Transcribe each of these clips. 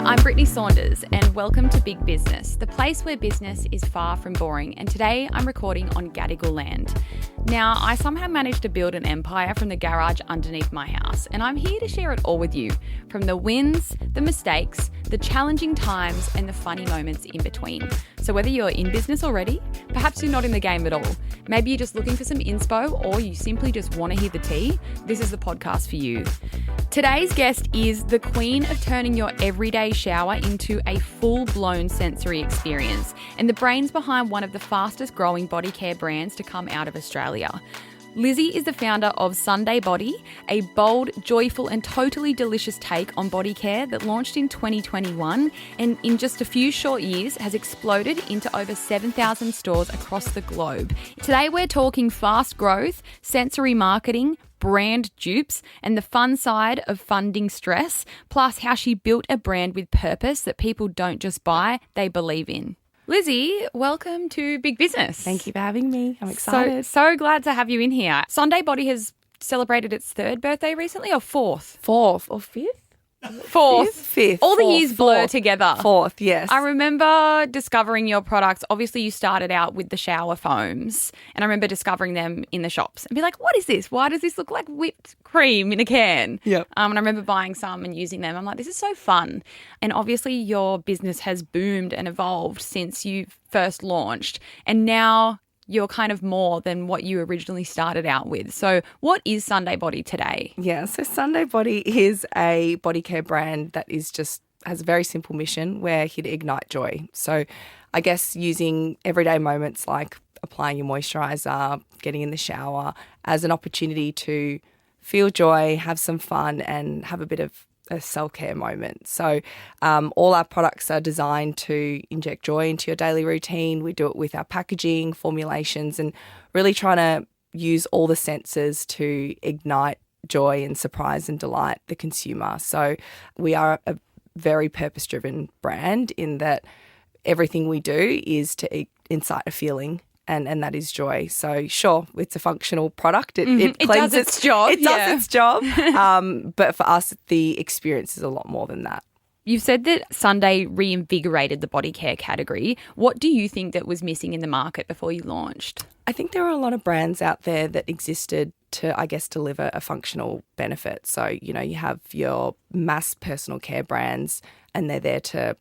I'm Brittney Saunders and welcome to Big Business, the place where business is far from boring, and today I'm recording on Gadigal land. Now, I somehow managed to build an empire from the garage underneath my house, and I'm here to share it all with you, from the wins, the mistakes, the challenging times and the funny moments in between. So whether you're in business already, perhaps you're not in the game at all, maybe you're just looking for some inspo, or you simply just want to hear the tea, this is the podcast for you. Today's guest is the queen of turning your everyday shower into a full-blown sensory experience and the brains behind one of the fastest growing body care brands to come out of Australia. Lizzie is the founder of Sundae Body, a bold, joyful and totally delicious take on body care that launched in 2021 and in just a few short years has exploded into over 7,000 stores across the globe. Today we're talking fast growth, sensory marketing, brand dupes and the fun side of funding stress, plus how she built a brand with purpose that people don't just buy, they believe in. Lizzie, welcome to Big Business. Thank you for having me. I'm excited. So glad to have you in here. Sundae Body has celebrated its third birthday recently, or fourth? Fourth or fifth? Fifth. All the years blur together. Fourth, yes. I remember discovering your products. Obviously, you started out with the shower foams, and I remember discovering them in the shops and be like, what is this? Why does this look like whipped cream in a can? Yep. And I remember buying some and using them. I'm like, this is so fun. And obviously, your business has boomed and evolved since you first launched, and now you're kind of more than what you originally started out with. So what is Sundae Body today? Yeah, so Sundae Body is a body care brand that is just has a very simple mission. We're here to ignite joy. So I guess using everyday moments like applying your moisturiser, getting in the shower as an opportunity to feel joy, have some fun and have a bit of a self-care moment. So all our products are designed to inject joy into your daily routine. We do it with our packaging, formulations, and really trying to use all the senses to ignite joy and surprise and delight the consumer. So we are a very purpose-driven brand in that everything we do is to incite a feeling. And that is joy. So sure, it's a functional product. It does its job. It does its job. But for us, the experience is a lot more than that. You've said that Sundae reinvigorated the body care category. What do you think that was missing in the market before you launched? I think there are a lot of brands out there that existed to, I guess, deliver a functional benefit. So, you have your mass personal care brands and they're there to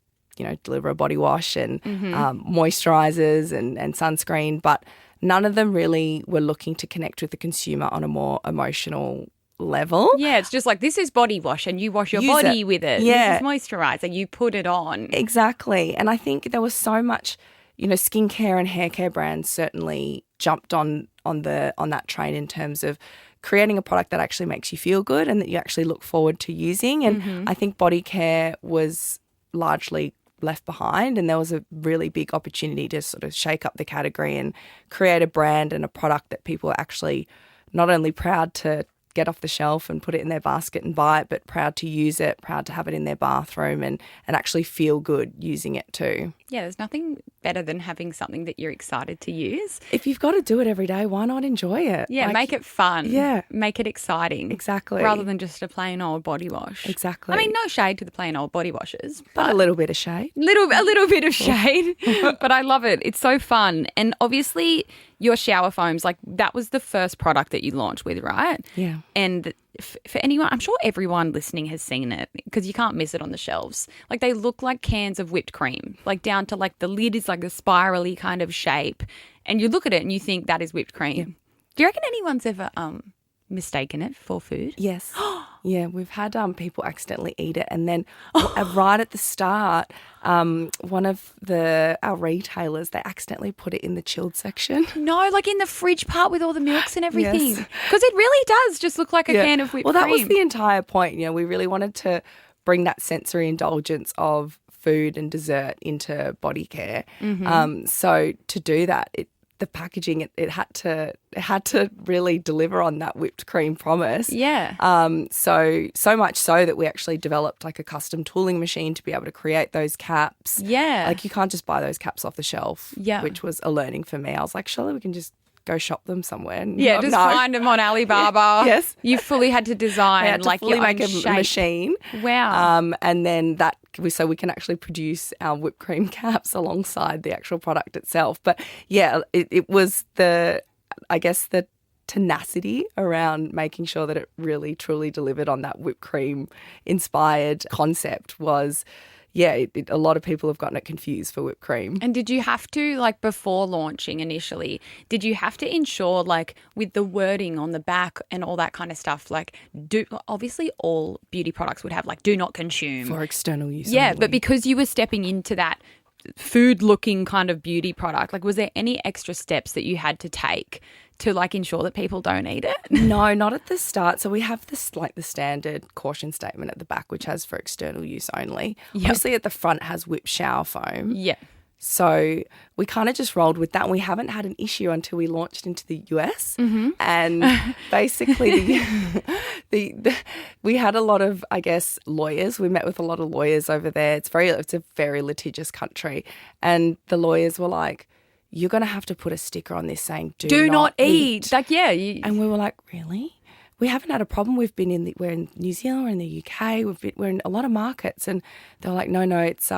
deliver a body wash and moisturisers and sunscreen, but none of them really were looking to connect with the consumer on a more emotional level. Yeah, it's just like, this is body wash and you wash your body with it. Yeah. This is moisturiser, you put it on. Exactly. And I think there was so much, skincare and hair care brands certainly jumped on that train in terms of creating a product that actually makes you feel good and that you actually look forward to using. And I think body care was largely left behind, and there was a really big opportunity to sort of shake up the category and create a brand and a product that people are actually not only proud to get off the shelf and put it in their basket and buy it, but proud to use it, proud to have it in their bathroom and actually feel good using it too. Yeah, there's nothing better than having something that you're excited to use. If you've got to do it every day, why not enjoy it? Yeah, make it fun. Yeah. Make it exciting. Exactly. Rather than just a plain old body wash. Exactly. I mean, no shade to the plain old body washes. But a little bit of shade. A little bit of shade. But I love it. It's so fun. And obviously your shower foams, like that was the first product that you launched with, right? Yeah. And for anyone, I'm sure everyone listening has seen it because you can't miss it on the shelves. Like they look like cans of whipped cream, like down to like the lid is like a spirally kind of shape. And you look at it and you think that is whipped cream. Yeah. Do you reckon anyone's ever mistaken it for food? Yes. Yeah, we've had people accidentally eat it. And then right at the start, one of our retailers, they accidentally put it in the chilled section. No, like in the fridge part with all the milks and everything. Yes. Because it really does just look like a can of whipped cream. Well, that was the entire point. We really wanted to bring that sensory indulgence of food and dessert into body care. So to do that, the packaging, it had to really deliver on that whipped cream promise. Yeah. So much so that we actually developed like a custom tooling machine to be able to create those caps. Yeah. Like you can't just buy those caps off the shelf. Yeah. Which was a learning for me. I was like, surely we can just go shop them somewhere. Yeah, just find them on Alibaba. Yes. You fully had to design I had to like fully your make own a shape. machine. Wow. And then so we can actually produce our whipped cream caps alongside the actual product itself. But yeah, it was the tenacity around making sure that it really truly delivered on that whipped cream inspired concept was, a lot of people have gotten it confused for whipped cream. And did you have to, like, before launching initially, did you have to ensure, like, with the wording on the back and all that kind of stuff, like, obviously all beauty products would have, like, do not consume. For external use Yeah, only. but because you were stepping into that food-looking kind of beauty product, like, was there any extra steps that you had to take to, like, ensure that people don't eat it? No, not at the start. So we have this, like, the standard caution statement at the back, which has for external use only. Yep. Obviously, at the front has whipped shower foam. Yeah. So we kind of just rolled with that. And we haven't had an issue until we launched into the US. Mm-hmm. And basically we had a lot of, I guess, lawyers. We met with a lot of lawyers over there. It's a very litigious country. And the lawyers were like, you're going to have to put a sticker on this saying, do not eat. Like, yeah. And we were like, really? We haven't had a problem. We're in New Zealand, we're in the UK, we're in a lot of markets. And they were like, no, it's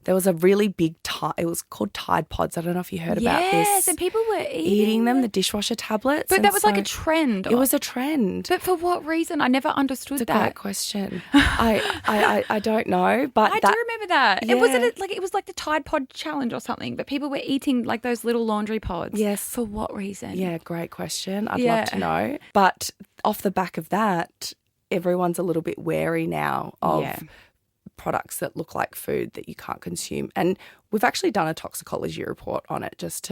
there was a really big it was called Tide Pods. I don't know if you heard about this. Yes, and people were eating them, the dishwasher tablets. But that was like a trend. It was a trend. But for what reason? I never understood It's a that. great question. I don't know, but I do remember that. Yeah. It was like the Tide Pod challenge or something, but people were eating like those little laundry pods. Yes. For what reason? Yeah, great question. I'd love to know. But off the back of that, everyone's a little bit wary now of products that look like food that you can't consume. And we've actually done a toxicology report on it just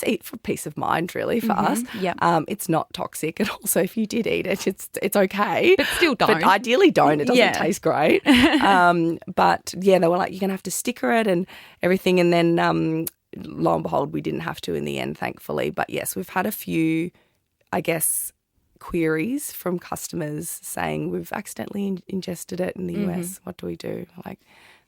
eat for peace of mind, really, for us. Yep. It's not toxic at all. So if you did eat it, it's okay. But still don't. But ideally don't. It doesn't taste great. But yeah, they were like, you're going to have to sticker it and everything. And then lo and behold, we didn't have to in the end, thankfully. But yes, we've had a few, I guess, queries from customers saying we've accidentally ingested it in the US. What do we do? Like,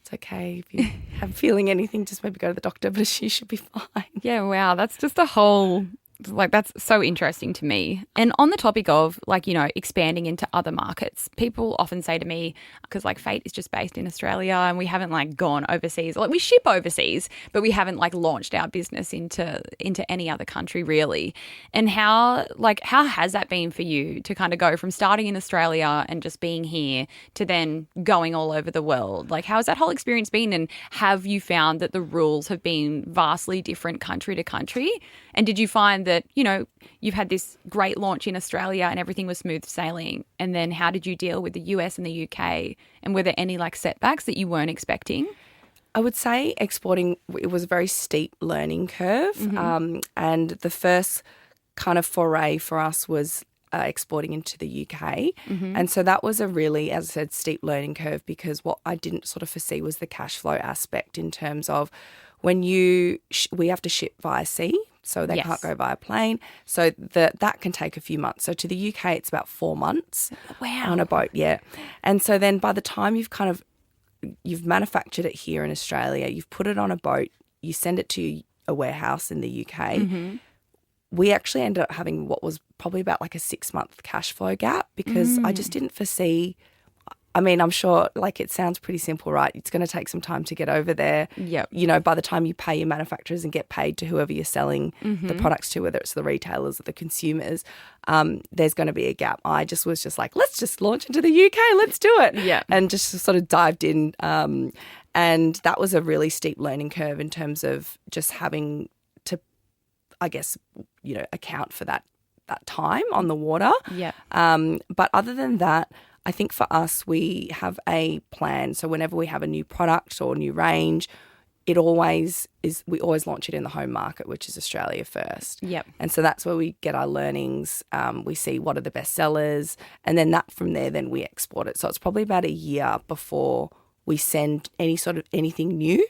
it's okay. If you have feeling anything, just maybe go to the doctor, but you should be fine. Yeah, wow. That's just a whole, like, that's so interesting to me. And on the topic of, like, you know, expanding into other markets, people often say to me, because, like, Fate is just based in Australia and we haven't, like, gone overseas. Like, we ship overseas, but we haven't, like, launched our business into any other country, really. And how has that been for you to kind of go from starting in Australia and just being here to then going all over the world? Like, how has that whole experience been? And have you found that the rules have been vastly different country to country? And did you find that, you know, you've had this great launch in Australia and everything was smooth sailing, and then how did you deal with the US and the UK? And were there any, like, setbacks that you weren't expecting? I would say exporting, it was a very steep learning curve. And the first kind of foray for us was exporting into the UK. And so that was a really, as I said, steep learning curve, because what I didn't sort of foresee was the cash flow aspect in terms of when we have to ship via sea. So they can't go via plane. So that can take a few months. So to the UK, it's about 4 months on a boat, And so then by the time you've manufactured it here in Australia, you've put it on a boat, you send it to a warehouse in the UK, we actually ended up having what was probably about like a 6-month cash flow gap, because I just didn't foresee. I mean, I'm sure, like, it sounds pretty simple, right? It's going to take some time to get over there. Yep. You know, by the time you pay your manufacturers and get paid to whoever you're selling the products to, whether it's the retailers or the consumers, there's going to be a gap. I was just like, let's just launch into the UK. Let's do it. Yeah. And just sort of dived in. And that was a really steep learning curve in terms of just having to, I guess, you know, account for that time on the water. Yeah. But other than that, I think for us, we have a plan. So whenever we have a new product or new range, we always launch it in the home market, which is Australia first. Yep. And so that's where we get our learnings. We see what are the best sellers, and then from there, then we export it. So it's probably about a year before we send anything new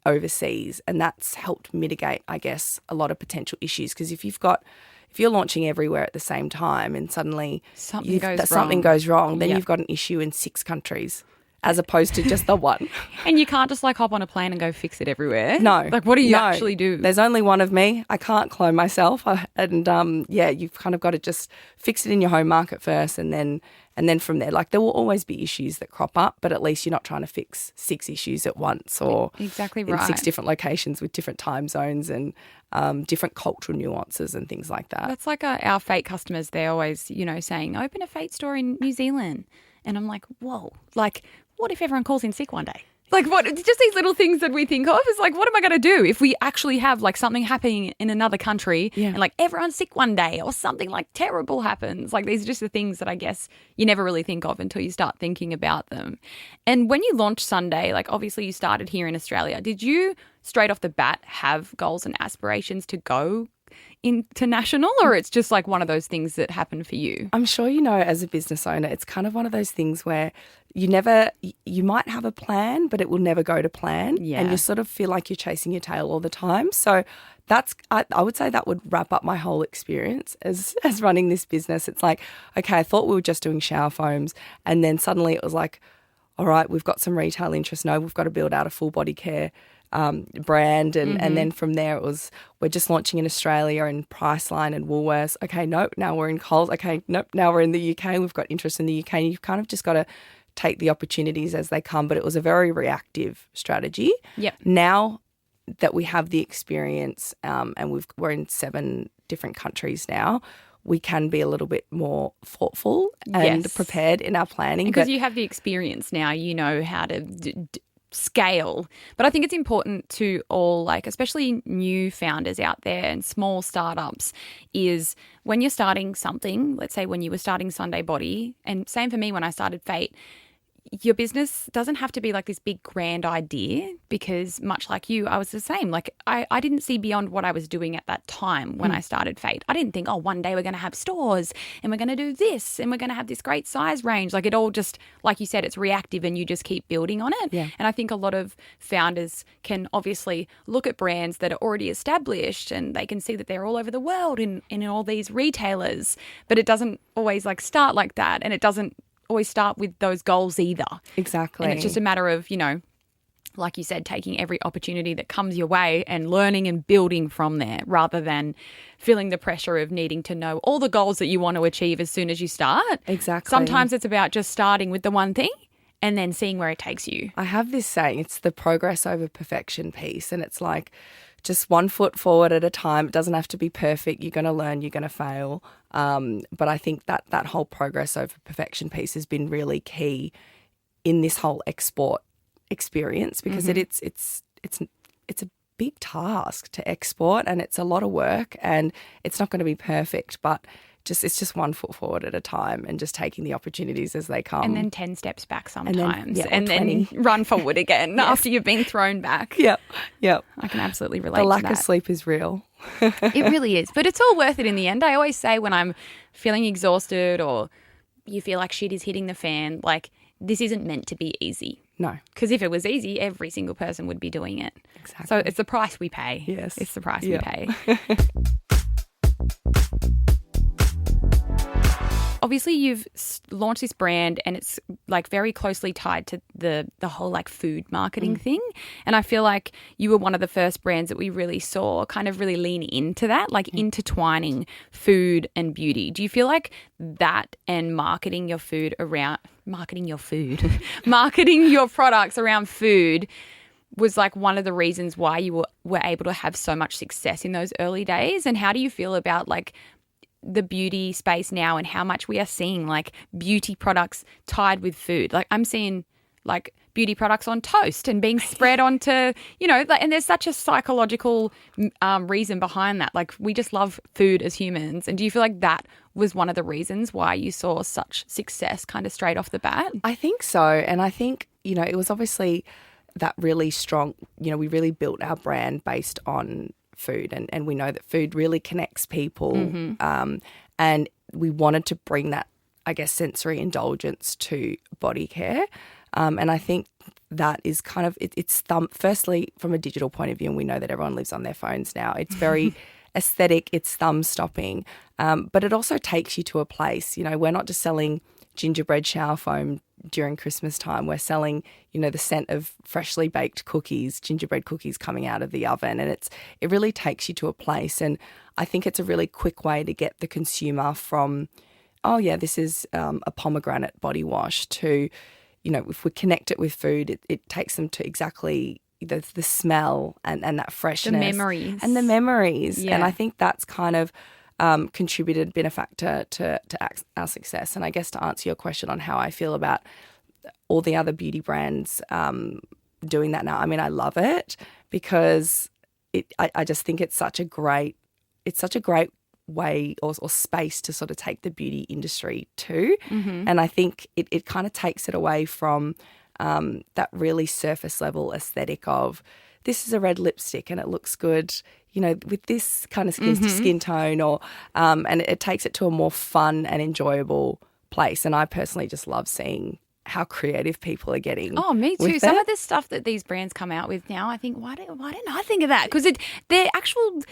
overseas, and that's helped mitigate, I guess, a lot of potential issues. Because if you're launching everywhere at the same time and suddenly something goes wrong, then you've got an issue in 6 countries. as opposed to just the one. And you can't just like hop on a plane and go fix it everywhere. No. Like what do you actually do? There's only one of me. I can't clone myself. You've kind of got to just fix it in your home market first and then from there. Like there will always be issues that crop up, but at least you're not trying to fix 6 issues at once or exactly in right. 6 different locations with different time zones and different cultural nuances and things like that. That's like our Fate customers. They're always, saying, open a Fate store in New Zealand. And I'm like, whoa, like what if everyone calls in sick one day? Like what? Just these little things that we think of is like, what am I going to do if we actually have like something happening in another country and like everyone's sick one day or something like terrible happens? Like these are just the things that I guess you never really think of until you start thinking about them. And when you launched Sundae, like obviously you started here in Australia. Did you straight off the bat have goals and aspirations to go international, or it's just like one of those things that happened for you? I'm sure as a business owner, it's kind of one of those things where you might have a plan, but it will never go to plan. Yeah. And you sort of feel like you're chasing your tail all the time. So I would say that would wrap up my whole experience as running this business. It's like, okay, I thought we were just doing shower foams. And then suddenly it was like, all right, we've got some retail interest. No, we've got to build out a full body care brand. And then from there it was, we're just launching in Australia and Priceline and Woolworths. Okay, nope, now we're in Coles. Okay, nope, now we're in the UK. We've got interest in the UK. And you've kind of just got to take the opportunities as they come. But it was a very reactive strategy. Yep. Now that we have the experience and we're in 7 different countries now, we can be a little bit more thoughtful and prepared in our planning. Because you have the experience now, you know how to scale. But I think it's important to all, like especially new founders out there and small startups, is when you're starting something, let's say when you were starting Sundae Body, and same for me when I started Fate, your business doesn't have to be like this big grand idea, because much like you, I was the same. Like I didn't see beyond what I was doing at that time when I started Fate. I didn't think, oh, one day we're going to have stores and we're going to do this and we're going to have this great size range. Like it all just, like you said, it's reactive and you just keep building on it. Yeah. And I think a lot of founders can obviously look at brands that are already established and they can see that they're all over the world in all these retailers, but it doesn't always like start like that, and it doesn't always start with those goals either. Exactly. And it's just a matter of, like you said, taking every opportunity that comes your way and learning and building from there, rather than feeling the pressure of needing to know all the goals that you want to achieve as soon as you start. Exactly. Sometimes it's about just starting with the one thing and then seeing where it takes you. I have this saying, it's the progress over perfection piece, and it's like just 1 foot forward at a time. It doesn't have to be perfect. You're going to learn, you're going to fail. But I think that whole progress over perfection piece has been really key in this whole export experience, because it's a big task to export, and it's a lot of work, and it's not going to be perfect, but it's just 1 foot forward at a time and just taking the opportunities as they come. And then 10 steps back sometimes. And then run forward again after you've been thrown back. Yep. I can absolutely relate The to lack that. of sleep is real. It really is. But it's all worth it in the end. I always say when I'm feeling exhausted or you feel like shit is hitting the fan, like this isn't meant to be easy. No. Because if it was easy, every single person would be doing it. Exactly. So it's the price we pay. Yes. It's the price we pay. Obviously, you've launched this brand and it's like very closely tied to the whole like food marketing thing. And I feel like you were one of the first brands that we really saw kind of really lean into that, like intertwining food and beauty. Do you feel like that and marketing your products around food was like one of the reasons why you were able to have so much success in those early days? And how do you feel about like the beauty space now and how much we are seeing like beauty products tied with food? Like I'm seeing like beauty products on toast and being spread onto, and there's such a psychological reason behind that. Like we just love food as humans. And do you feel like that was one of the reasons why you saw such success kind of straight off the bat? I think so. And I think, it was obviously that really strong, we really built our brand based on food, and we know that food really connects people, and we wanted to bring that, I guess, sensory indulgence to body care, and I think that is kind of it's firstly from a digital point of view, and we know that everyone lives on their phones now. It's very aesthetic, it's thumb stopping, but it also takes you to a place. We're not just selling gingerbread shower foam during Christmas time, we're selling, the scent of freshly baked cookies, gingerbread cookies coming out of the oven. And it really takes you to a place. And I think it's a really quick way to get the consumer from, oh, yeah, this is a pomegranate body wash to, if we connect it with food, it takes them to exactly the smell and that freshness. The memories. And the memories. Yeah. And I think that's kind of contributed, been a factor to our success. And I guess to answer your question on how I feel about all the other beauty brands doing that now, I mean, I love it because I just think it's such a great way or space to sort of take the beauty industry to. Mm-hmm. And I think it kind of takes it away from that really surface level aesthetic of this is a red lipstick and it looks good, with this kind of skin tone, or and it takes it to a more fun and enjoyable place. And I personally just love seeing how creative people are getting. Oh, me too. Some of the stuff that these brands come out with now, I think, why didn't I think of that? Because they're actual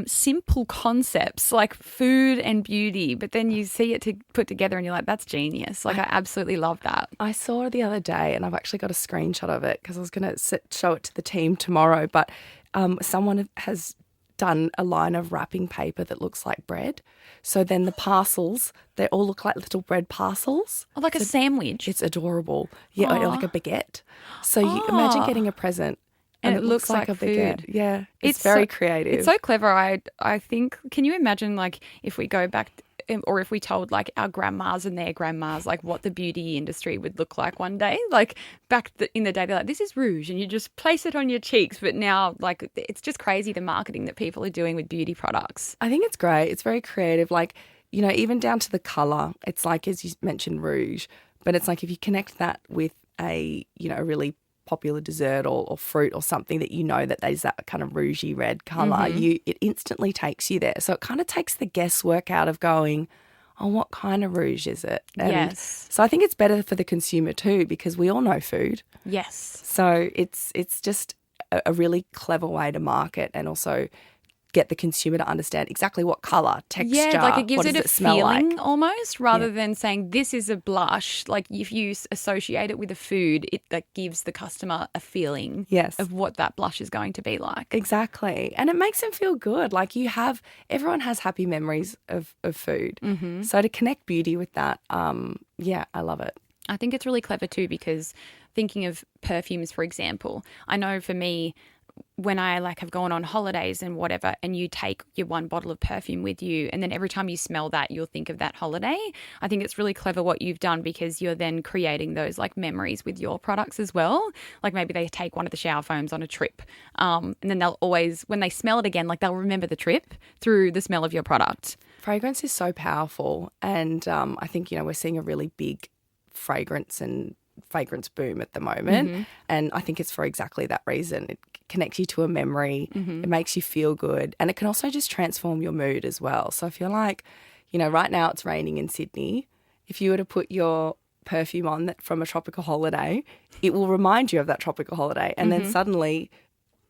simple concepts like food and beauty, but then you see it put together and you're like, that's genius. Like I absolutely love that. I saw it the other day and I've actually got a screenshot of it because I was going to show it to the team tomorrow, but someone has done a line of wrapping paper that looks like bread. So then the parcels, they all look like little bread parcels. Oh, like a sandwich. It's adorable. Yeah, or like a baguette. So you imagine getting a present and it looks like a baguette. Food. Yeah, it's very creative. It's so clever. I think, can you imagine if we go back or if we told our grandmas and their grandmas what the beauty industry would look like one day, back in the day, they're like, this is rouge and you just place it on your cheeks. But now it's just crazy the marketing that people are doing with beauty products. I think it's great. It's very creative. Even down to the colour, it's as you mentioned, rouge, but it's if you connect that with a really popular dessert or fruit or something that there's that kind of rougey red colour, it instantly takes you there. So it kind of takes the guesswork out of going, oh, what kind of rouge is it? And yes. So I think it's better for the consumer too because we all know food. Yes. So it's just a really clever way to market and also get the consumer to understand exactly what colour, texture, it gives it a feeling like. Almost rather than saying this is a blush. If you associate it with a food, it gives the customer a feeling of what that blush is going to be like. Exactly. And it makes them feel good. Everyone has happy memories of food. Mm-hmm. So to connect beauty with that, I love it. I think it's really clever too because thinking of perfumes, for example, I know for me, when I have gone on holidays and whatever, and you take your one bottle of perfume with you, and then every time you smell that, you'll think of that holiday. I think it's really clever what you've done because you're then creating those memories with your products as well. Maybe they take one of the shower foams on a trip, and then they'll always, when they smell it again, they'll remember the trip through the smell of your product. Fragrance is so powerful, and I think we're seeing a really big fragrance boom at the moment, and I think it's for exactly that reason. It connects you to a memory, it makes you feel good, and it can also just transform your mood as well. So if you're right now it's raining in Sydney, if you were to put your perfume on from a tropical holiday, it will remind you of that tropical holiday, and then suddenly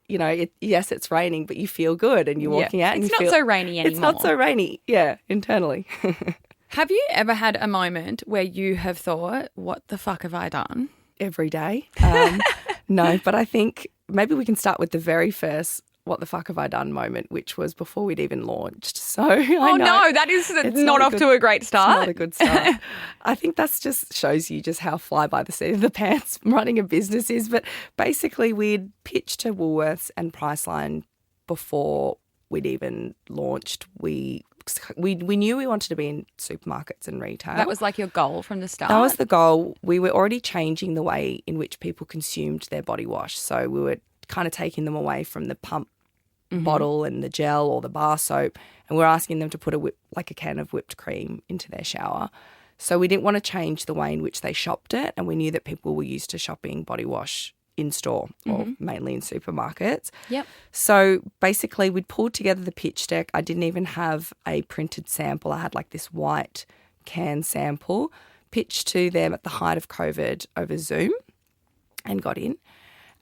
yes, it's raining, but you feel good and you're walking out and it's not so rainy anymore. It's not so rainy, internally. Have you ever had a moment where you have thought, what the fuck have I done? Every day. No, but I think maybe we can start with the very first what the fuck have I done moment, which was before we'd even launched. So no, that is not off to a great start. It's not a good start. I think that's just shows you just how fly by the seat of the pants running a business is. But basically we'd pitched to Woolworths and Priceline before we'd even launched. We knew we wanted to be in supermarkets and retail. That was your goal from the start? That was the goal. We were already changing the way in which people consumed their body wash. So we were kind of taking them away from the pump bottle and the gel or the bar soap, and we're asking them to put a can of whipped cream into their shower. So we didn't want to change the way in which they shopped it, and we knew that people were used to shopping body wash in store or mainly in supermarkets. Yep. So basically we'd pulled together the pitch deck. I didn't even have a printed sample. I had this white can sample, pitched to them at the height of COVID over Zoom and got in.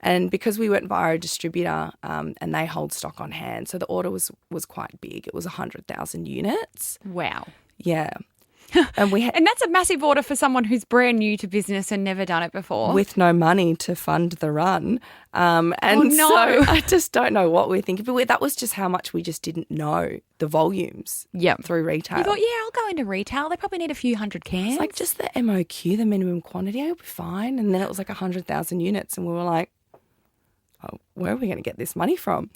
And because we went via a distributor and they hold stock on hand, so the order was quite big. It was 100,000 units. Wow. Yeah. And and that's a massive order for someone who's brand new to business and never done it before. With no money to fund the run. And no. so I just don't know what we're thinking. But that was just how much we just didn't know the volumes through retail. You thought, I'll go into retail. They probably need a few hundred cans. It's like just the MOQ, the minimum quantity, I'll be fine. And then it was like 100,000 units. And we were like, oh, where are we going to get this money from?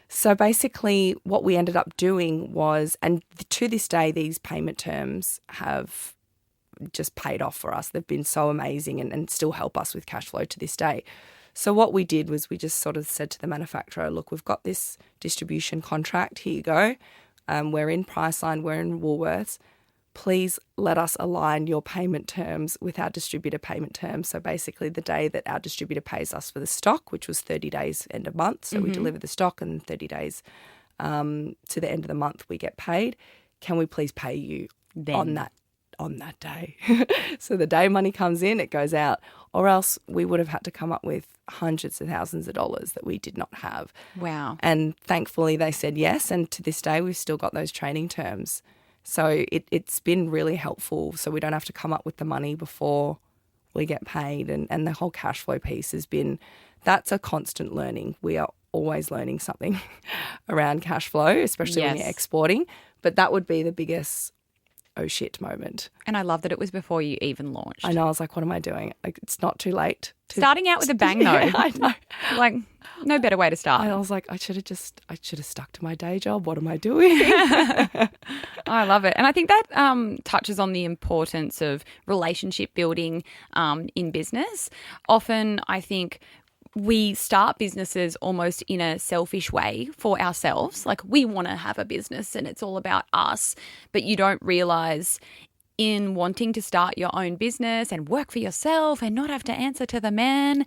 So basically what we ended up doing was, and to this day, these payment terms have just paid off for us. They've been so amazing and still help us with cash flow to this day. So what we did was we just sort of said to the manufacturer, look, we've got this distribution contract. Here you go. We're in Priceline. We're in Woolworths. Please let us align your payment terms with our distributor payment terms. So basically the day that our distributor pays us for the stock, which was 30 days end of month. So we deliver the stock and 30 days to the end of the month we get paid. Can we please pay you on that day? So the day money comes in, it goes out. Or else we would have had to come up with hundreds of thousands of dollars that we did not have. Wow. And thankfully they said yes. And to this day, we've still got those training terms. So it's been really helpful. So we don't have to come up with the money before we get paid. And the whole cash flow piece has been, that's a constant learning. We are always learning something around cash flow, especially when you're exporting. But that would be the biggest oh shit moment. And I love that it was before you even launched. I know. I was like, what am I doing? Like, it's not too late. Starting out with a bang though. I know. Like, no better way to start. I was like, I should have stuck to my day job. What am I doing? I love it. And I think that touches on the importance of relationship building in business. Often I think we start businesses almost in a selfish way for ourselves. Like we want to have a business and it's all about us, but you don't realize in wanting to start your own business and work for yourself and not have to answer to the man,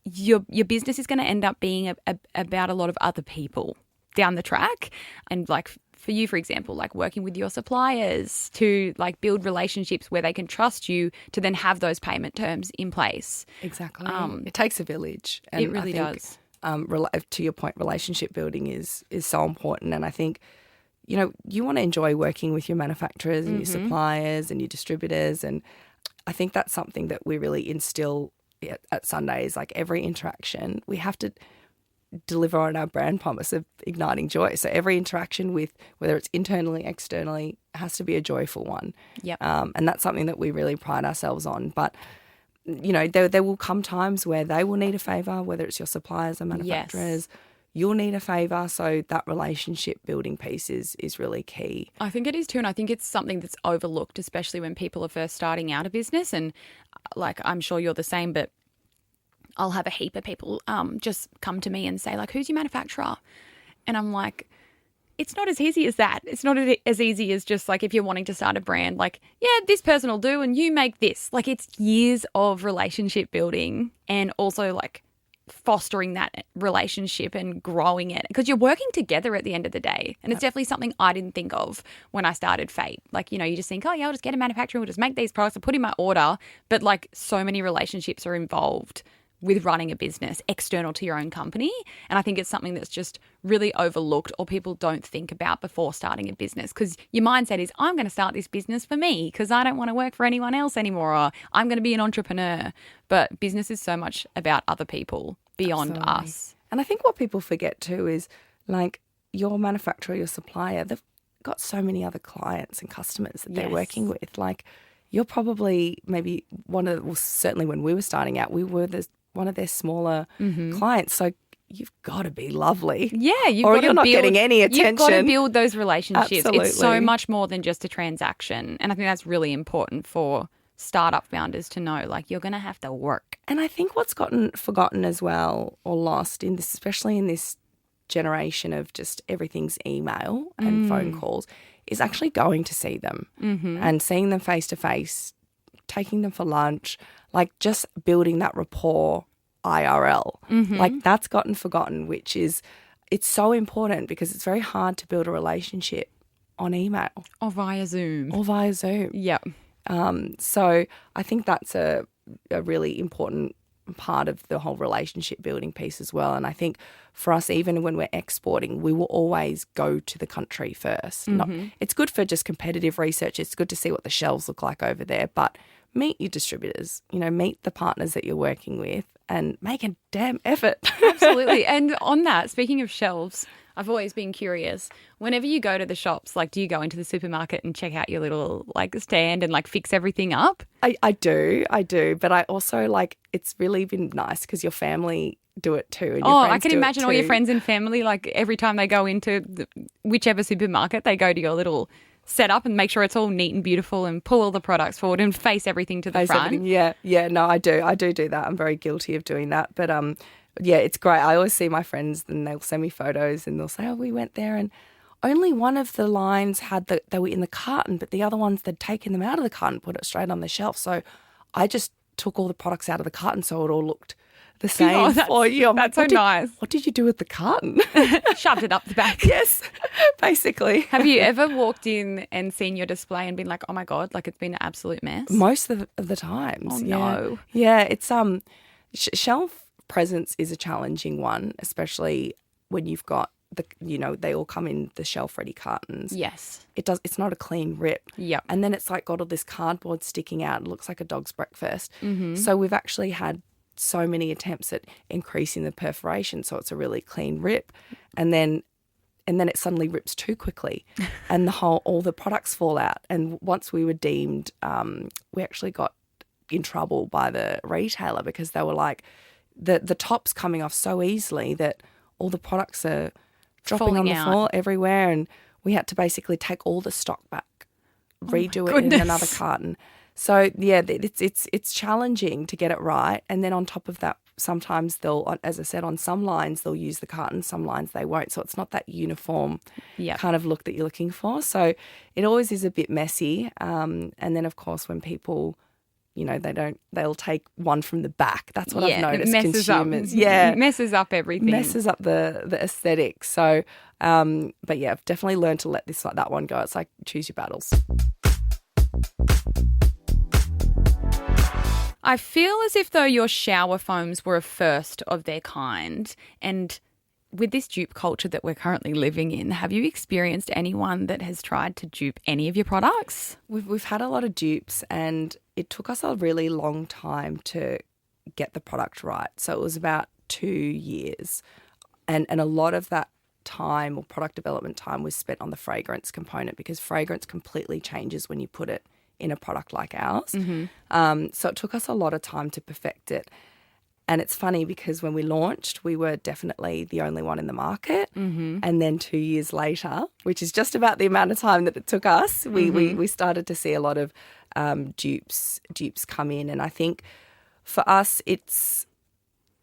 your business is going to end up being about a lot of other people down the track. And like for you, for example, like working with your suppliers to like build relationships where they can trust you to then have those payment terms in place. Exactly. It takes a village. And it really does. To your point, relationship building is so important. And I think, you know, you want to enjoy working with your manufacturers and your suppliers and your distributors. And I think that's something that we really instill at Sundae is like every interaction, we have to deliver on our brand promise of igniting joy. So every interaction with, whether it's internally, externally, has to be a joyful one. Yep. And that's something that we really pride ourselves on. But, you know, there will come times where they will need a favour, whether it's your suppliers or manufacturers. Yes. You'll need a favour. So that relationship building piece is really key. I think it is too. And I think it's something that's overlooked, especially when people are first starting out a business. And like, I'm sure you're the same, but I'll have a heap of people just come to me and say, like, who's your manufacturer? And I'm like, it's not as easy as that. It's not as easy as just like if you're wanting to start a brand, like, yeah, this person will do and you make this. Like it's years of relationship building and also like fostering that relationship and growing it because you're working together at the end of the day. And it's definitely something I didn't think of when I started Fate. Like, you know, you just think, oh yeah, I'll just get a manufacturer, we'll just make these products, I'll put in my order. But like so many relationships are involved with running a business external to your own company. And I think it's something that's just really overlooked or people don't think about before starting a business because your mindset is, I'm going to start this business for me because I don't want to work for anyone else anymore or I'm going to be an entrepreneur. But business is so much about other people beyond us. And I think what people forget too is like your manufacturer, your supplier, they've got so many other clients and customers that they're working with. Like you're probably maybe certainly when we were starting out, we were one of their smaller clients. So you've got to be lovely. Yeah. You're not getting any attention. You've got to build those relationships. Absolutely. It's so much more than just a transaction. And I think that's really important for startup founders to know, like you're going to have to work. And I think what's gotten forgotten as well or lost in this, especially in this generation of just everything's email and phone calls, is actually going to see them and seeing them face to face, taking them for lunch, like just building that rapport IRL. Like that's gotten forgotten, which is, it's so important because it's very hard to build a relationship on email. Or via Zoom. Yep. Yeah. So I think that's a really important part of the whole relationship building piece as well. And I think for us, even when we're exporting, we will always go to the country first. It's good for just competitive research. It's good to see what the shelves look like over there, but meet your distributors, meet the partners that you're working with and make a damn effort. Absolutely. And on that, speaking of shelves, I've always been curious. Whenever you go to the shops, do you go into the supermarket and check out your little stand and fix everything up? I do. But I also it's really been nice because your family do it too. And your friends I can imagine all your friends and family, every time they go into whichever supermarket, they go to your little set up and make sure it's all neat and beautiful and pull all the products forward and face everything to the front. Everything. Yeah. No, I do that. I'm very guilty of doing that. But yeah, it's great. I always see my friends and they'll send me photos and they'll say, oh, we went there and only one of the lines they were in the carton, but the other ones, they'd taken them out of the carton and put it straight on the shelf. So I just took all the products out of the carton so it all looked the same for you. That's so nice. What did you do with the carton? Shoved it up the back. Yes, basically. Have you ever walked in and seen your display and been like, oh my God, it's been an absolute mess? Most of the times. Oh, no. Yeah, it's shelf presence is a challenging one, especially when you've got they all come in the shelf-ready cartons. Yes. It's not a clean rip. Yep. And then it's got all this cardboard sticking out. It looks like a dog's breakfast. Mm-hmm. So we've actually had so many attempts at increasing the perforation so it's a really clean rip. And then it suddenly rips too quickly and all the products fall out. And once we were deemed, we actually got in trouble by the retailer because they were like, the top's coming off so easily that all the products are dropping on the floor everywhere, and we had to basically take all the stock back, redo it in another carton. So yeah, it's challenging to get it right. And then on top of that, sometimes they'll, as I said, on some lines they'll use the carton, some lines they won't. So it's not that uniform kind of look that you're looking for. So it always is a bit messy. And then of course when people, they'll take one from the back. That's what I've noticed. Consumers, it messes up everything. Messes up the aesthetic. So, but yeah, I've definitely learned to let that one go. It's like choose your battles. I feel as if though your shower foams were a first of their kind, and with this dupe culture that we're currently living in, have you experienced anyone that has tried to dupe any of your products? We've had a lot of dupes, and it took us a really long time to get the product right. So it was about 2 years, and a lot of that time or product development time was spent on the fragrance component because fragrance completely changes when you put it in a product like ours. Mm-hmm. So it took us a lot of time to perfect it. And it's funny because when we launched, we were definitely the only one in the market. Mm-hmm. And then 2 years later, which is just about the amount of time that it took us, we started to see a lot of dupes come in. And I think for us, it's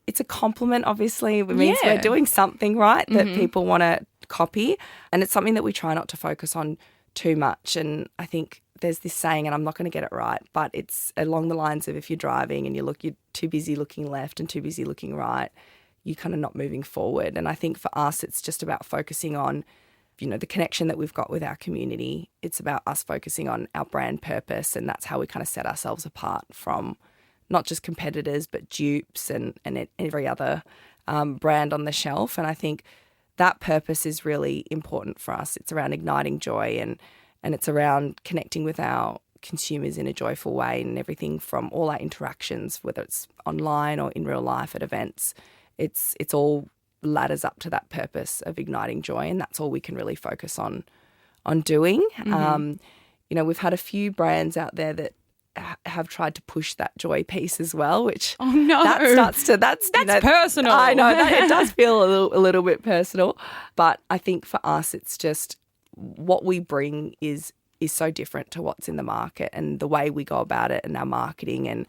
a compliment, obviously. It means we're doing something right that people want to copy. And it's something that we try not to focus on too much. And I think there's this saying, and I'm not going to get it right, but it's along the lines of if you're driving and you're too busy looking left and too busy looking right, you're kind of not moving forward. And I think for us, it's just about focusing on, the connection that we've got with our community. It's about us focusing on our brand purpose, and that's how we kind of set ourselves apart from not just competitors, but dupes and every other brand on the shelf. And I think that purpose is really important for us. It's around igniting joy and it's around connecting with our consumers in a joyful way, and everything from all our interactions, whether it's online or in real life at events, it's all ladders up to that purpose of igniting joy, and that's all we can really focus on doing. Mm-hmm. We've had a few brands out there that have tried to push that joy piece as well, which that's personal. I know it does feel a little bit personal, but I think for us it's just what we bring is so different to what's in the market, and the way we go about it and our marketing, and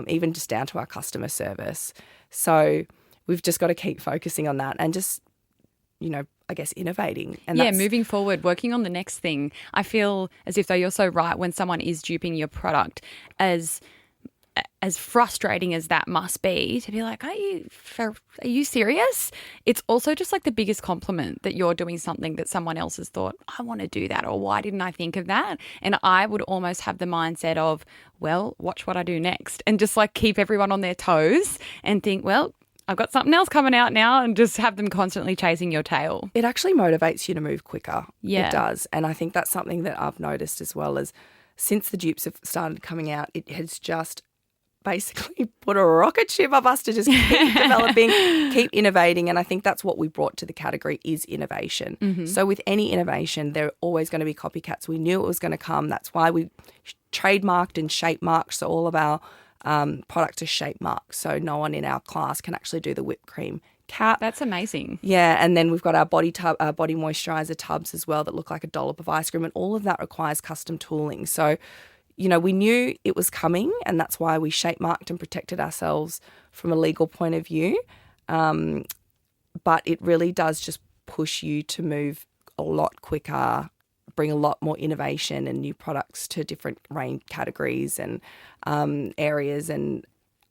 even just down to our customer service. So we've just got to keep focusing on that and just, I guess innovating. And moving forward, working on the next thing. I feel as if though you're so right when someone is duping your product, as as frustrating as that must be, to be like, are you serious? It's also just like the biggest compliment that you're doing something that someone else has thought, I want to do that, or why didn't I think of that? And I would almost have the mindset of, well, watch what I do next, and just like keep everyone on their toes and think, well, I've got something else coming out now, and just have them constantly chasing your tail. It actually motivates you to move quicker. Yeah. It does. And I think that's something that I've noticed as well, as since the dupes have started coming out, it has just basically put a rocket ship up us to just keep developing, keep innovating. And I think that's what we brought to the category, is innovation. Mm-hmm. So with any innovation, there are always going to be copycats. We knew it was going to come. That's why we trademarked and shape marked. So all of our products are shape marked. So no one in our class can actually do the whipped cream cap. That's amazing. Yeah, and then we've got our body moisturiser tubs as well that look like a dollop of ice cream, and all of that requires custom tooling. So, you know, we knew it was coming, and that's why we shape marked and protected ourselves from a legal point of view. But it really does just push you to move a lot quicker, bring a lot more innovation and new products to different range categories and areas. And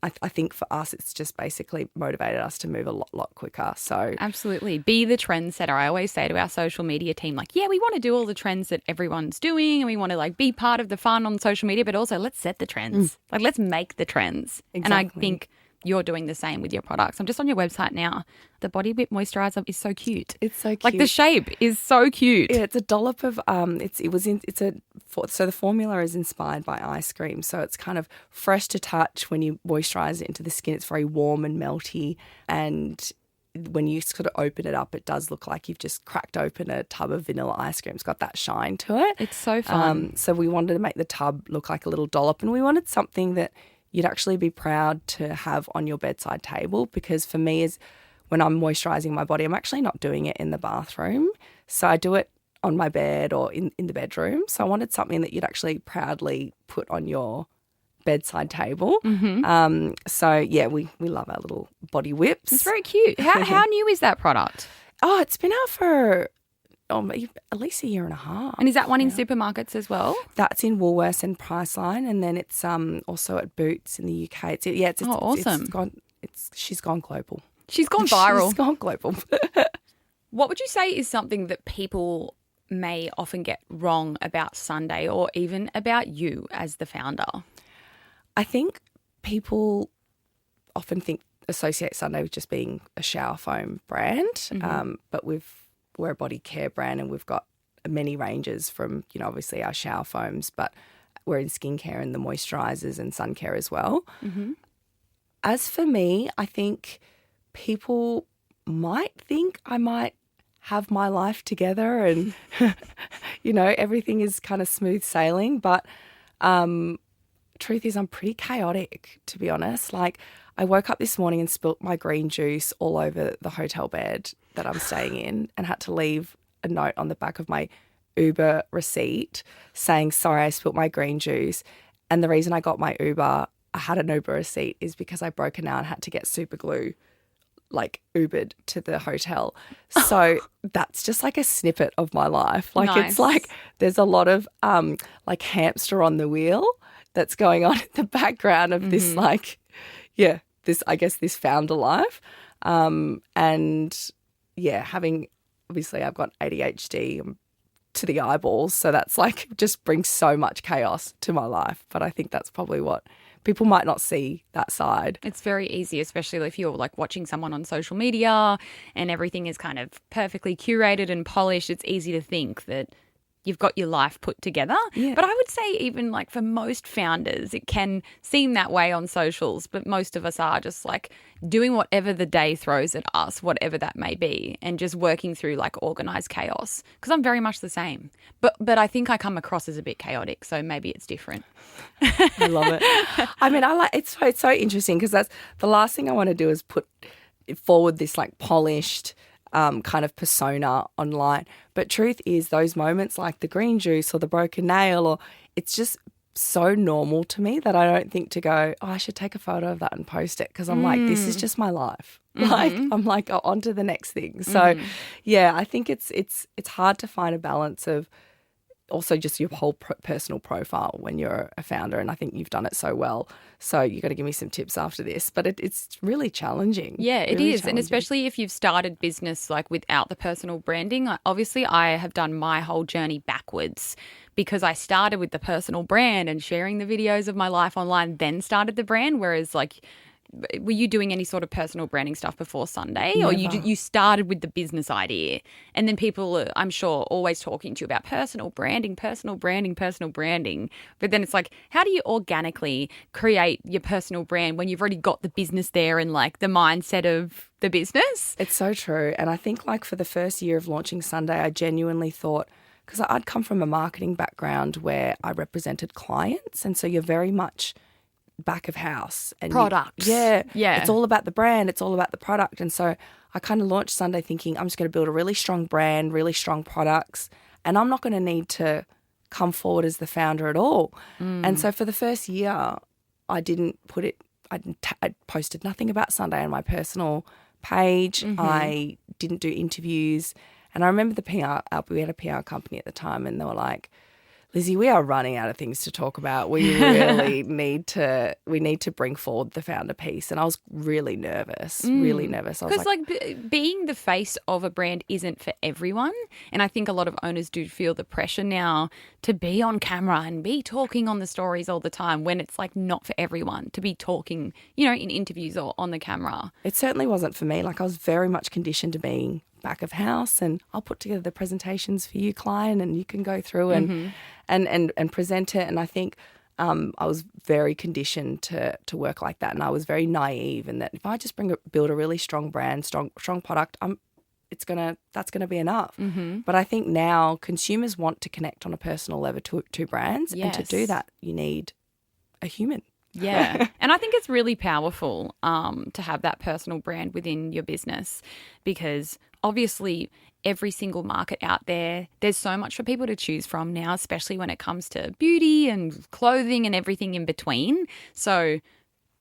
I think for us, it's just basically motivated us to move a lot quicker. So absolutely. Be the trendsetter. I always say to our social media team, like, yeah, we want to do all the trends that everyone's doing, and we want to like be part of the fun on social media, but also let's set the trends. Like, let's make the trends. Exactly. And I think you're doing the same with your products. I'm just on your website now. The Body Whip Moisturiser is so cute. It's so cute. Like, the shape is so cute. Yeah, it's a dollop of so the formula is inspired by ice cream. So it's kind of fresh to touch when you moisturize it into the skin. It's very warm and melty, and when you sort of open it up, it does look like you've just cracked open a tub of vanilla ice cream. It's got that shine to it. It's so fun. So we wanted to make the tub look like a little dollop, and we wanted something that you'd actually be proud to have on your bedside table, because for me, is when I'm moisturising my body, I'm actually not doing it in the bathroom. So I do it on my bed or in the bedroom. So I wanted something that you'd actually proudly put on your bedside table. Mm-hmm. So, yeah, we love our little body whips. It's very cute. How new is that product? Oh, it's been out for at least a year and a half. And is that one in supermarkets as well? That's in Woolworths and Priceline, and then it's also at Boots in the UK. Awesome. She's gone global. She's gone viral. She's gone global. What would you say is something that people may often get wrong about Sundae, or even about you as the founder? I think people often associate Sundae with just being a shower foam brand, but we're a body care brand, and we've got many ranges from, you know, obviously our shower foams, but we're in skincare and the moisturisers and sun care as well. Mm-hmm. As for me, I think people might think I might have my life together and, you know, everything is kind of smooth sailing. But truth is, I'm pretty chaotic, to be honest. Like, I woke up this morning and spilt my green juice all over the hotel bed that I'm staying in, and had to leave a note on the back of my Uber receipt saying, sorry, I spilt my green juice. And the reason I got my Uber, I had an Uber receipt, is because I broke it out and had to get super glue, like, Ubered to the hotel. So that's just like a snippet of my life. Like, Nice. It's like there's a lot of like hamster on the wheel that's going on in the background of this, like, yeah, this, I guess, this founder life. And yeah, obviously I've got ADHD to the eyeballs. So that's like, just brings so much chaos to my life. But I think that's probably what people might not see, that side. It's very easy, especially if you're like watching someone on social media and everything is kind of perfectly curated and polished. It's easy to think that you've got your life put together. Yeah. But I would say even like for most founders, it can seem that way on socials, but most of us are just like doing whatever the day throws at us, whatever that may be, and just working through like organised chaos, because I'm very much the same. But I think I come across as a bit chaotic, so maybe it's different. I love it. I mean, it's so interesting, because that's the last thing I want to do is put forward this like polished kind of persona online. But truth is, those moments like the green juice or the broken nail, or it's just so normal to me that I don't think to go, oh, I should take a photo of that and post it, because I'm like, this is just my life. Like, I'm like, oh, on to the next thing. So yeah, I think it's hard to find a balance of also just your whole personal profile when you're a founder. And I think you've done it so well. So you got to give me some tips after this. But it's really challenging. Yeah, it really is. And especially if you've started business like without the personal branding. Obviously, I have done my whole journey backwards because I started with the personal brand and sharing the videos of my life online, then started the brand. Whereas like, were you doing any sort of personal branding stuff before Sundae? Never. Or you started with the business idea and then people are, I'm sure, always talking to you about personal branding. But then it's like, how do you organically create your personal brand when you've already got the business there and like the mindset of the business? It's so true. And I think like for the first year of launching Sundae, I genuinely thought, because I'd come from a marketing background where I represented clients. And so you're very much back of house. And products. Yeah. Yeah. It's all about the brand. It's all about the product. And so I kind of launched Sundae thinking I'm just going to build a really strong brand, really strong products, and I'm not going to need to come forward as the founder at all. And so for the first year, I didn't put it, I posted nothing about Sundae on my personal page. I didn't do interviews. And I remember we had a PR company at the time, and they were like, Lizzie, we are running out of things to talk about. We really need to bring forward the founder piece. And I was really nervous. Because being the face of a brand isn't for everyone. And I think a lot of owners do feel the pressure now to be on camera and be talking on the stories all the time when it's like not for everyone to be talking, in interviews or on the camera. It certainly wasn't for me. Like I was very much conditioned to being back of house, and I'll put together the presentations for you, client, and you can go through and present it. And I think I was very conditioned to work like that, and I was very naive in that if I just build a really strong brand, strong product, that's gonna be enough. But I think now consumers want to connect on a personal level to brands, and to do that you need a human. Yeah. And I think it's really powerful to have that personal brand within your business, because obviously every single market out there, there's so much for people to choose from now, especially when it comes to beauty and clothing and everything in between. So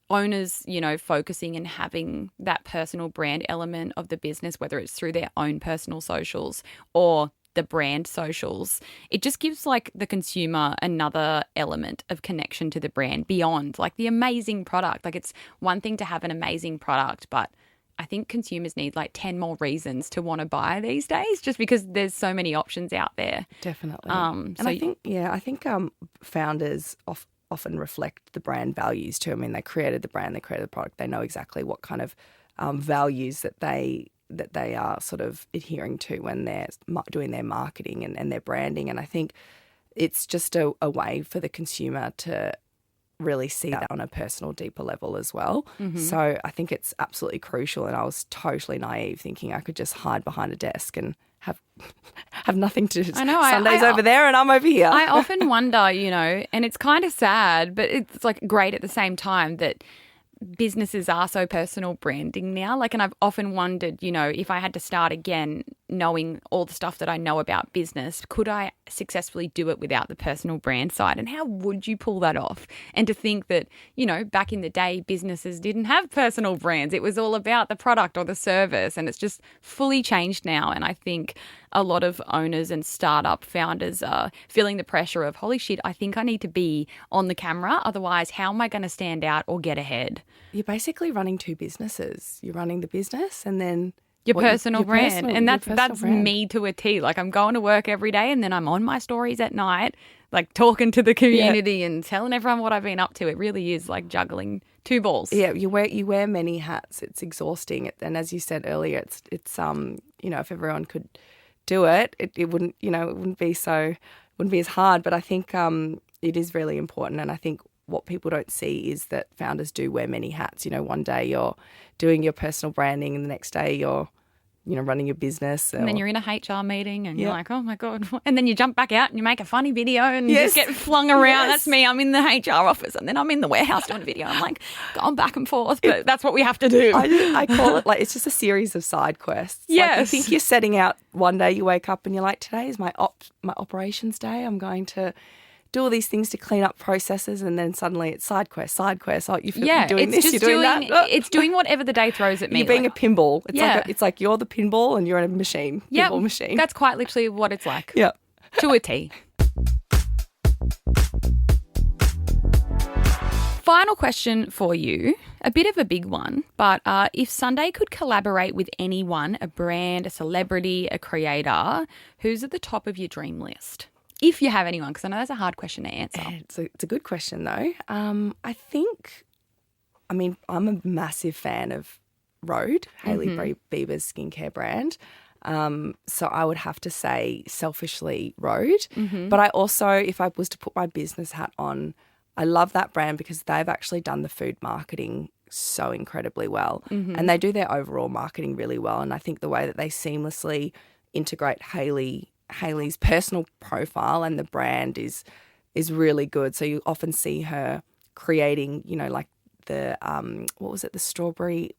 owners, focusing and having that personal brand element of the business, whether it's through their own personal socials or the brand socials, it just gives like the consumer another element of connection to the brand beyond like the amazing product. Like it's one thing to have an amazing product, but I think consumers need like 10 more reasons to want to buy these days, just because there's so many options out there. Definitely. I think founders often reflect the brand values too. I mean, they created the brand, they created the product. They know exactly what kind of values that they are sort of adhering to when they're doing their marketing and their branding. And I think it's just a way for the consumer to really see that on a personal, deeper level as well. So I think it's absolutely crucial. And I was totally naive thinking I could just hide behind a desk and have nothing to do. I know. Sunday's over there and I'm over here. I often wonder, and it's kind of sad, but it's like great at the same time that businesses are so personal branding now. Like, and I've often wondered, if I had to start again, knowing all the stuff that I know about business, could I successfully do it without the personal brand side? And how would you pull that off? And to think that, back in the day, businesses didn't have personal brands. It was all about the product or the service. And it's just fully changed now. And I think a lot of owners and startup founders are feeling the pressure of, holy shit, I think I need to be on the camera. Otherwise, how am I going to stand out or get ahead? You're basically running two businesses. You're running the business and then your personal brand. And that's me to a T. Like I'm going to work every day and then I'm on my stories at night, like talking to the community and telling everyone what I've been up to. It really is like juggling two balls. Yeah, you wear many hats. It's exhausting. And as you said earlier, it's if everyone could do it, it wouldn't, it wouldn't be as hard. But I think it is really important. And I think what people don't see is that founders do wear many hats. One day you're doing your personal branding and the next day you're, running your business. And then you're in a HR meeting and you're like, oh my God. And then you jump back out and you make a funny video and you just get flung around. That's me. I'm in the HR office and then I'm in the warehouse doing a video. I'm like going back and forth, but that's what we have to do. I call it like, it's just a series of side quests. Yes. Like you think you're setting out one day, you wake up and you're like, today is my operations day. I'm going to do all these things to clean up processes, and then suddenly it's side quest. Oh, you're doing this, you're doing that. It's doing whatever the day throws at me. You're being a pinball. It's like you're the pinball and you're in a machine. Pinball machine. That's quite literally what it's like. Yeah. To a T. Final question for you, a bit of a big one, but if Sundae could collaborate with anyone, a brand, a celebrity, a creator, who's at the top of your dream list? If you have anyone, because I know that's a hard question to answer. It's a good question though. I'm a massive fan of Rhode, Hailey Bieber's skincare brand. So I would have to say selfishly Rhode. But I also, if I was to put my business hat on, I love that brand because they've actually done the food marketing so incredibly well. And they do their overall marketing really well. And I think the way that they seamlessly integrate Hailey's personal profile and the brand is really good. So you often see her creating, like the was it strawberry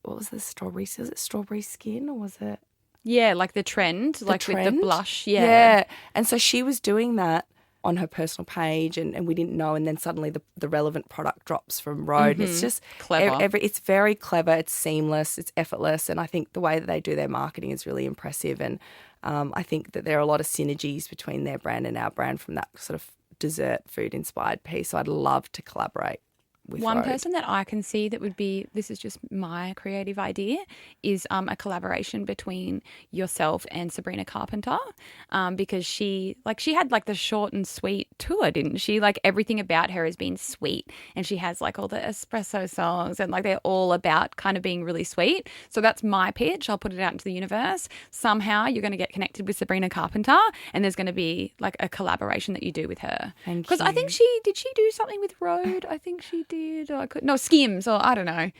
skin, or was it? Yeah, like the trend, with the blush. Yeah. And so she was doing that on her personal page and we didn't know, and then suddenly the relevant product drops from Rhode. And it's just clever. It's very clever, it's seamless, it's effortless, and I think the way that they do their marketing is really impressive. And I think that there are a lot of synergies between their brand and our brand from that sort of dessert food inspired piece. So I'd love to collaborate with One Rhode. person that I can see that would be, this is just my creative idea, is a collaboration between yourself and Sabrina Carpenter, because she had like the short and sweet tour, didn't she? Like everything about her has been sweet, and she has like all the espresso songs and like they're all about kind of being really sweet. So that's my pitch. I'll put it out into the universe. Somehow you're going to get connected with Sabrina Carpenter and there's going to be like a collaboration that you do with her. Because I think she do something with Rhode? I think she did. Or Skims, or I don't know.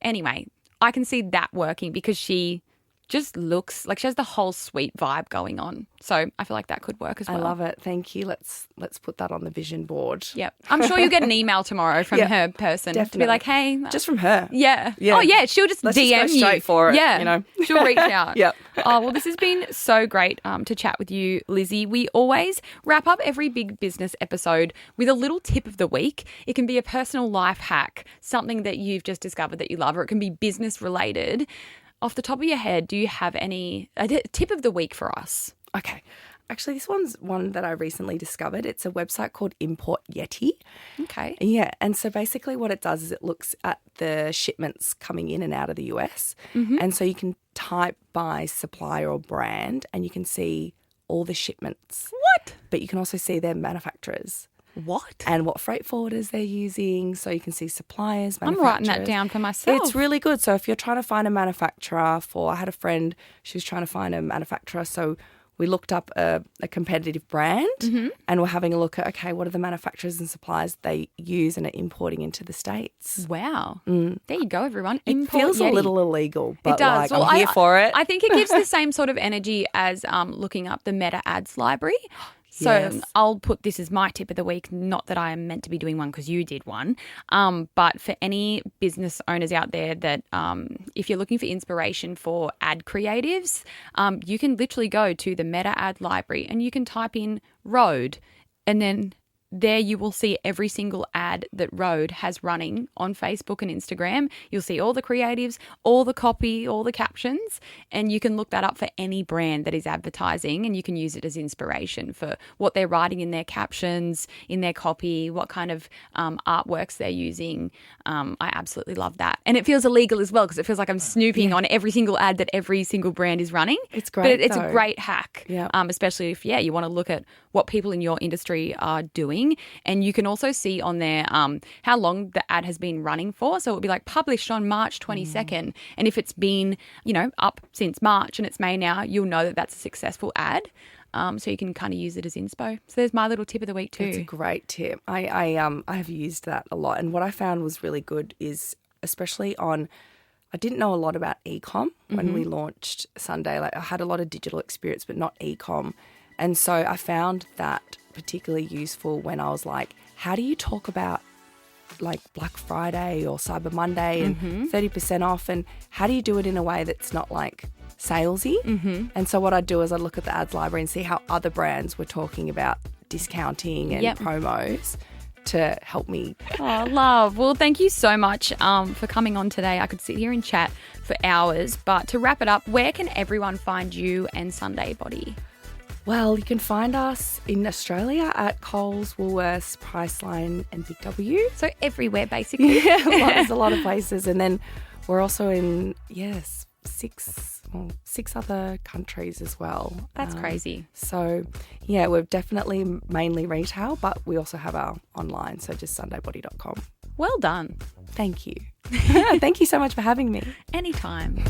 Anyway, I can see that working because she just looks like she has the whole sweet vibe going on. So I feel like that could work as well. I love it. Thank you. Let's put that on the vision board. Yep. I'm sure you'll get an email tomorrow from her person to be like, hey. Just from her. Yeah. Oh, yeah. She'll just Let's DM just go straight you. for it. Yeah. She'll reach out. Yep. Oh, well, this has been so great to chat with you, Lizzie. We always wrap up every big business episode with a little tip of the week. It can be a personal life hack, something that you've just discovered that you love, or it can be business related. Off the top of your head, do you have a tip of the week for us? Okay. Actually, this one's one that I recently discovered. It's a website called Import Yeti. Okay. Yeah. And so basically what it does is it looks at the shipments coming in and out of the US. And so you can type by supplier or brand and you can see all the shipments. What? But you can also see their manufacturers. What? And what freight forwarders they're using. So you can see suppliers, I'm manufacturers. writing that down for myself. It's really good. So if you're trying to find a manufacturer I had a friend, she was trying to find a manufacturer. So we looked up a competitive brand and we're having a look at, okay, what are the manufacturers and suppliers they use and are importing into the States. Wow. There you go, everyone. It feels a little illegal, but it does. like, I'm here for it. I think it gives the same sort of energy as looking up the Meta Ads library. So Yes. I'll put this as my tip of the week, not that I am meant to be doing one because you did one, but for any business owners out there that if you're looking for inspiration for ad creatives, you can literally go to the Meta Ad library and you can type in Rhode, and then there you will see every single ad that Rhode has running on Facebook and Instagram. You'll see all the creatives, all the copy, all the captions, and you can look that up for any brand that is advertising, and you can use it as inspiration for what they're writing in their captions, in their copy, what kind of artworks they're using. I absolutely love that. And it feels illegal as well because it feels like I'm snooping on every single ad that every single brand is running. It's great, But it's a great hack, Yeah. Especially if, you want to look at what people in your industry are doing. And you can also see on there how long the ad has been running for. So it would be like published on March 22nd. And if it's been, up since March and it's May now, you'll know that that's a successful ad. So you can kind of use it as inspo. So there's my little tip of the week too. It's a great tip. I have used that a lot. And what I found was really good is especially on, I didn't know a lot about e-com when we launched Sundae. Like I had a lot of digital experience, but not e-com. And so I found that particularly useful when I was like, how do you talk about like Black Friday or Cyber Monday and 30% off, and how do you do it in a way that's not like salesy? And so what I'd do is I'd look at the ads library and see how other brands were talking about discounting and promos to help me. Oh, love. Well, thank you so much for coming on today. I could sit here and chat for hours, but to wrap it up, where can everyone find you and Sundae Body? Well, you can find us in Australia at Coles, Woolworths, Priceline and Big W. So everywhere, basically. Yeah, there's a lot of places. And then we're also in, six other countries as well. That's crazy. So, yeah, we're definitely mainly retail, but we also have our online, so just sundaebody.com. Well done. Thank you. Thank you so much for having me. Anytime.